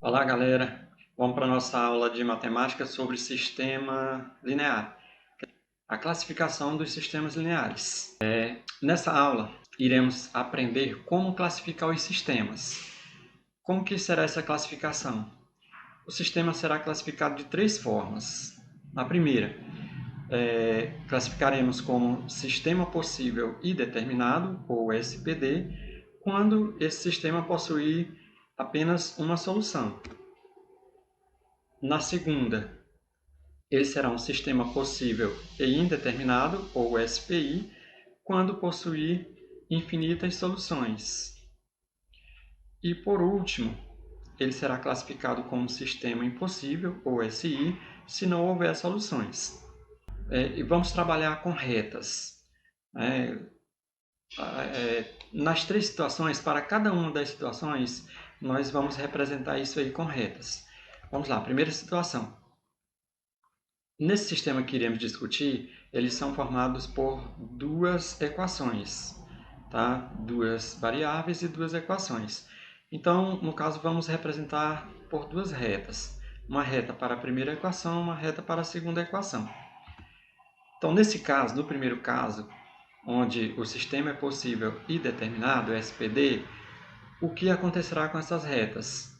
Olá, galera! Vamos para a nossa aula de matemática sobre sistema linear, a classificação dos sistemas lineares. Nessa aula, iremos aprender como classificar os sistemas. Como que será essa classificação? O sistema será classificado de três formas. Na primeira, classificaremos como sistema possível e determinado, ou SPD, quando esse sistema possuir apenas uma solução. Na segunda, ele será um sistema possível e indeterminado, ou SPI, quando possuir infinitas soluções. E, por último, ele será classificado como sistema impossível, ou SI, se não houver soluções. E vamos trabalhar com retas. Nas três situações, para cada uma das situações, nós vamos representar isso aí com retas. Vamos lá, primeira situação. Nesse sistema que iremos discutir, eles são formados por duas equações, tá? Duas variáveis e duas equações. Então, no caso, vamos representar por duas retas. Uma reta para a primeira equação, uma reta para a segunda equação. Então, nesse caso, no primeiro caso, onde o sistema é possível e determinado, SPD, o que acontecerá com essas retas?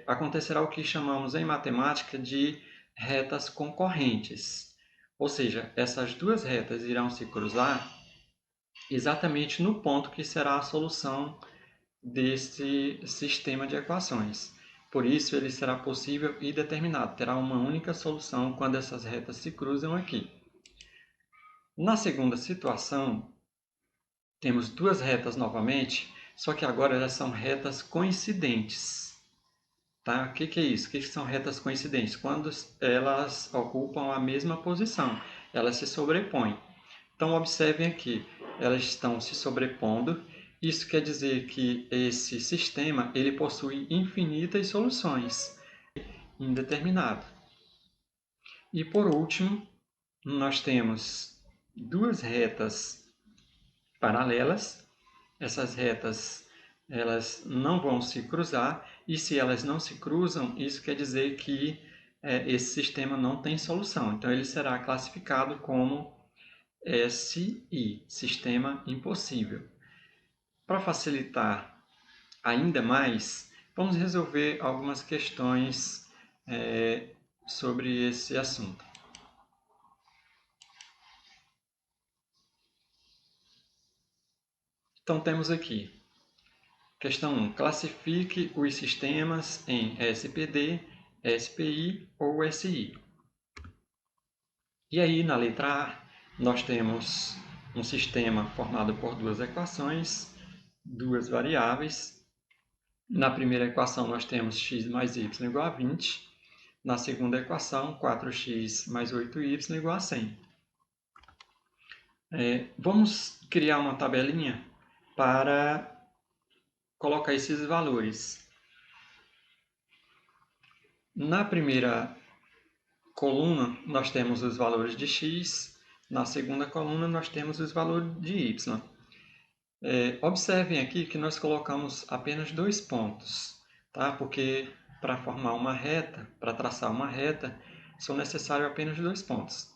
Acontecerá o que chamamos em matemática de retas concorrentes. Ou seja, essas duas retas irão se cruzar exatamente no ponto que será a solução desse sistema de equações. Por isso, ele será possível e determinado. Terá uma única solução quando essas retas se cruzam aqui. Na segunda situação, temos duas retas novamente, só que agora elas são retas coincidentes. Tá? O que é isso? O que são retas coincidentes? Quando elas ocupam a mesma posição, elas se sobrepõem. Então, observem aqui, elas estão se sobrepondo. Isso quer dizer que esse sistema ele possui infinitas soluções, indeterminado. E, por último, nós temos duas retas paralelas. Essas retas elas não vão se cruzar, e se elas não se cruzam, isso quer dizer que esse sistema não tem solução. Então, ele será classificado como SI, sistema impossível. Para facilitar ainda mais, vamos resolver algumas questões sobre esse assunto. Então, temos aqui questão 1. Classifique os sistemas em SPD, SPI ou SI. E aí, na letra A, nós temos um sistema formado por duas equações, duas variáveis. Na primeira equação, nós temos x mais y igual a 20. Na segunda equação, 4x mais 8y igual a 100. Vamos criar uma tabelinha para colocar esses valores. Na primeira coluna, nós temos os valores de x. Na segunda coluna, nós temos os valores de y. Observem aqui que nós colocamos apenas dois pontos, tá? Porque para formar uma reta, para traçar uma reta, são necessários apenas dois pontos.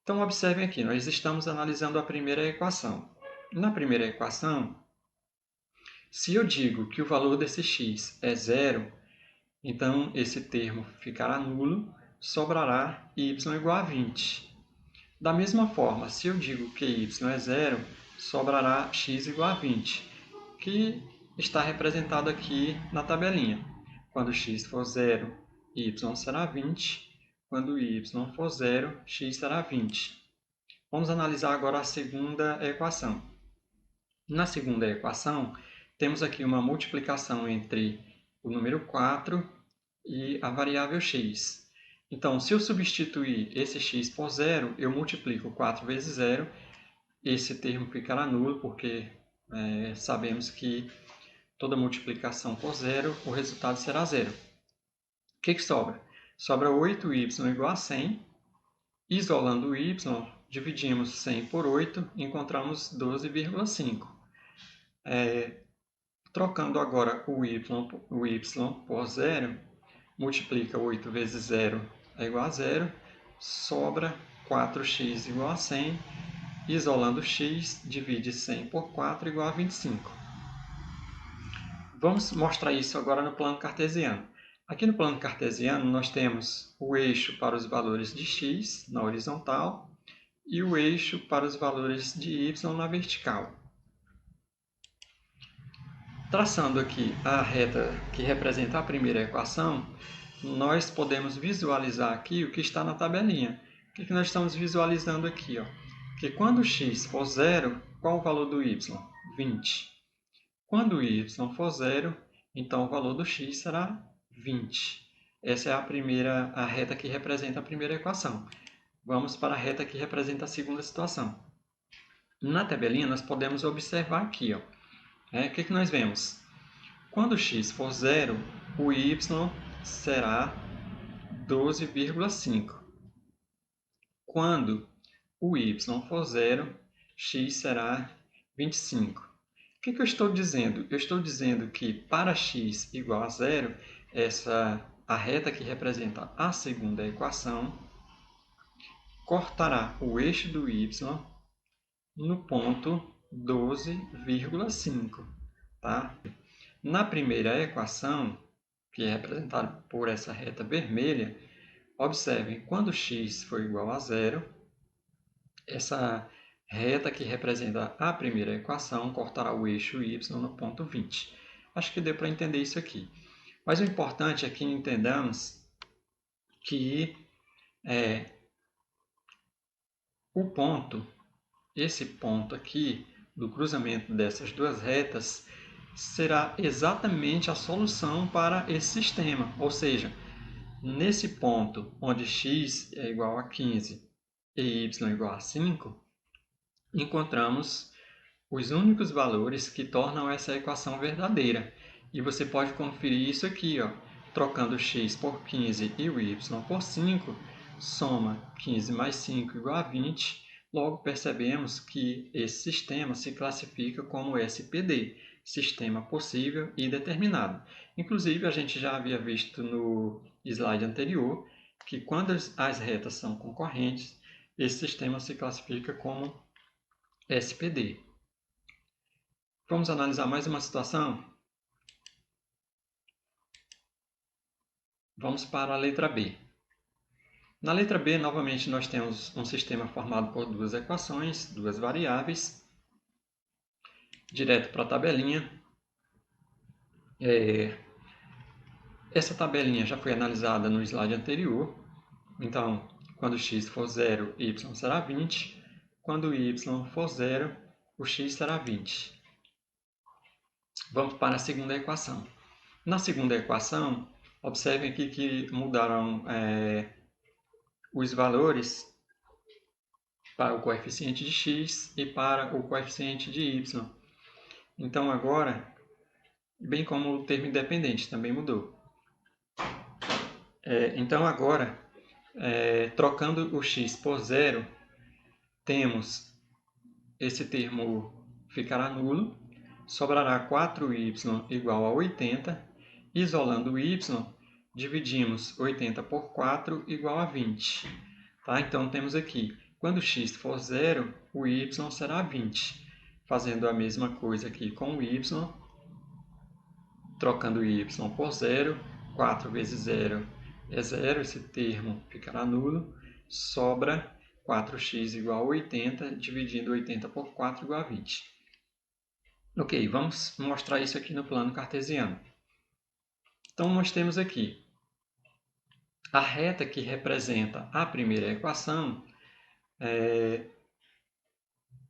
Então, observem aqui, nós estamos analisando a primeira equação. Na primeira equação, se eu digo que o valor desse x é zero, então esse termo ficará nulo, sobrará y igual a 20. Da mesma forma, se eu digo que y é zero, sobrará x igual a 20, que está representado aqui na tabelinha. Quando x for zero, y será 20. Quando y for zero, x será 20. Vamos analisar agora a segunda equação. Na segunda equação, temos aqui uma multiplicação entre o número 4 e a variável x. Então, se eu substituir esse x por zero, eu multiplico 4 vezes zero. Esse termo ficará nulo, porque sabemos que toda multiplicação por zero, o resultado será zero. O que sobra? Sobra 8y igual a 100. Isolando o y, dividimos 100 por 8, encontramos 12,5. Trocando agora o y por 0, multiplica 8 vezes 0 é igual a 0, sobra 4x igual a 100, isolando x, divide 100 por 4 igual a 25. Vamos mostrar isso agora no plano cartesiano. Aqui no plano cartesiano nós temos o eixo para os valores de x na horizontal e o eixo para os valores de y na vertical. Traçando aqui a reta que representa a primeira equação, nós podemos visualizar aqui o que está na tabelinha. O que nós estamos visualizando aqui? Que quando x for 0, qual o valor do y? 20. Quando o y for 0, então o valor do x será 20. Essa é a reta que representa a primeira equação. Vamos para a reta que representa a segunda situação. Na tabelinha, nós podemos observar aqui, o que nós vemos? Quando x for 0, o y será 12,5. Quando o y for 0, x será 25. O que eu estou dizendo? Eu estou dizendo que para x igual a 0, a reta que representa a segunda equação cortará o eixo do y no ponto 12,5. Tá? Na primeira equação, que é representada por essa reta vermelha, observem, quando x for igual a 0, essa reta que representa a primeira equação cortará o eixo y no ponto 20. Acho que deu para entender isso aqui. Mas o importante é que entendamos que esse ponto aqui, do cruzamento dessas duas retas, será exatamente a solução para esse sistema. Ou seja, nesse ponto onde x é igual a 15 e y igual a 5, encontramos os únicos valores que tornam essa equação verdadeira. E você pode conferir isso aqui, trocando x por 15 e o y por 5, soma 15 mais 5 igual a 20. Logo percebemos que esse sistema se classifica como SPD, sistema possível e determinado. Inclusive, a gente já havia visto no slide anterior que quando as retas são concorrentes, esse sistema se classifica como SPD. Vamos analisar mais uma situação? Vamos para a letra B. Na letra B, novamente, nós temos um sistema formado por duas equações, duas variáveis. Direto para a tabelinha. Essa tabelinha já foi analisada no slide anterior. Então, quando x for 0, y será 20. Quando y for 0, o x será 20. Vamos para a segunda equação. Na segunda equação, observem aqui que mudaram os valores para o coeficiente de x e para o coeficiente de y. Então, agora, bem como o termo independente também mudou. Então, agora, trocando o x por 0, temos esse termo ficará nulo, sobrará 4y igual a 80, isolando o y, dividimos 80 por 4 igual a 20. Tá? Então, temos aqui, quando x for 0, o y será 20. Fazendo a mesma coisa aqui com o y, trocando o y por 0, 4 vezes 0 é 0, esse termo ficará nulo, sobra 4x igual a 80, dividindo 80 por 4 igual a 20. Ok, vamos mostrar isso aqui no plano cartesiano. Então, nós temos aqui a reta que representa a primeira equação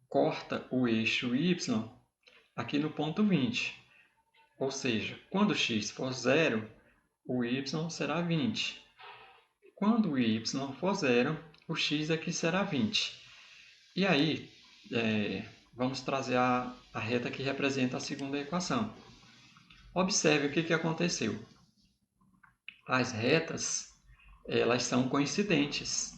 corta o eixo y aqui no ponto 20. Ou seja, quando x for 0, o y será 20. Quando o y for 0, o x aqui será 20. E aí, vamos trazer a reta que representa a segunda equação. Observe o que aconteceu. As retas, elas são coincidentes.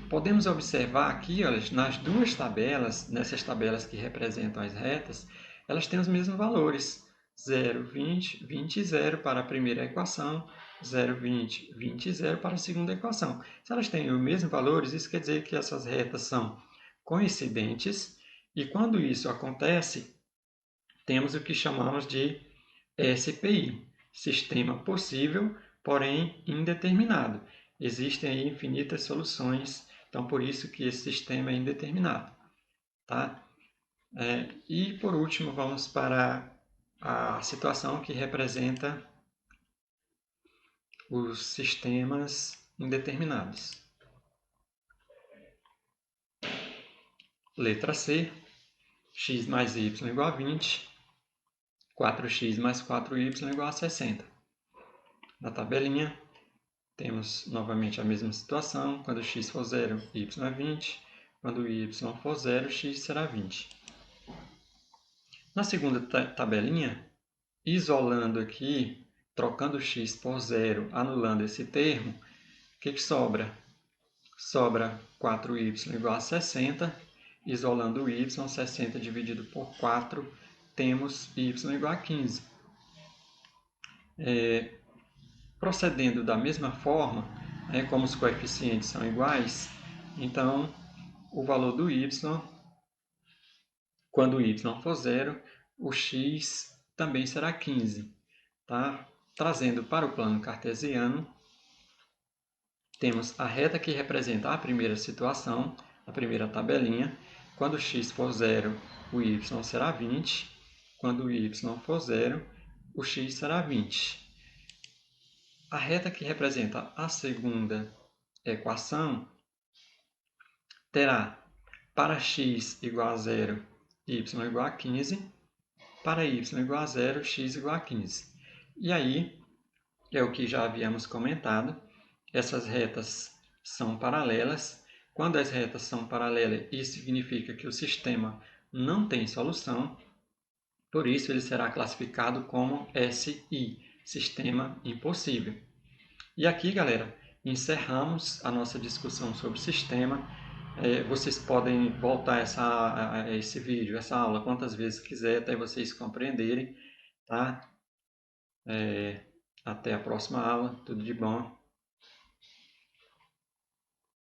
Podemos observar aqui, olha, nas duas tabelas, nessas tabelas que representam as retas, elas têm os mesmos valores. 0, 20, 20, 0 para a primeira equação, 0, 20, 20, 0 para a segunda equação. Se elas têm os mesmos valores, isso quer dizer que essas retas são coincidentes, e quando isso acontece, temos o que chamamos de SPI, sistema possível, porém indeterminado. Existem aí infinitas soluções, então por isso que esse sistema é indeterminado. Tá? E por último, vamos para a situação que representa os sistemas indeterminados. Letra C, x mais y igual a 20, 4x mais 4y igual a 60. Na tabelinha, temos novamente a mesma situação. Quando x for 0, y é 20. Quando y for 0, x será 20. Na segunda tabelinha, isolando aqui, trocando x por 0, anulando esse termo, o que sobra? Sobra 4y igual a 60. Isolando o y, 60 dividido por 4, temos y igual a 15. Procedendo da mesma forma, como os coeficientes são iguais, então o valor do y, quando o y for 0, o x também será 15. Tá? Trazendo para o plano cartesiano, temos a reta que representa a primeira situação, a primeira tabelinha. Quando x for 0, o y será 20. Quando o y for 0, o x será 20. A reta que representa a segunda equação terá para x igual a 0, y igual a 15. Para y igual a 0, x igual a 15. E aí, é o que já havíamos comentado, essas retas são paralelas. Quando as retas são paralelas, isso significa que o sistema não tem solução. Por isso, ele será classificado como SI, sistema impossível. E aqui, galera, encerramos a nossa discussão sobre o sistema. Vocês podem voltar a esse vídeo, essa aula, quantas vezes quiser, até vocês compreenderem. Tá? Até a próxima aula. Tudo de bom.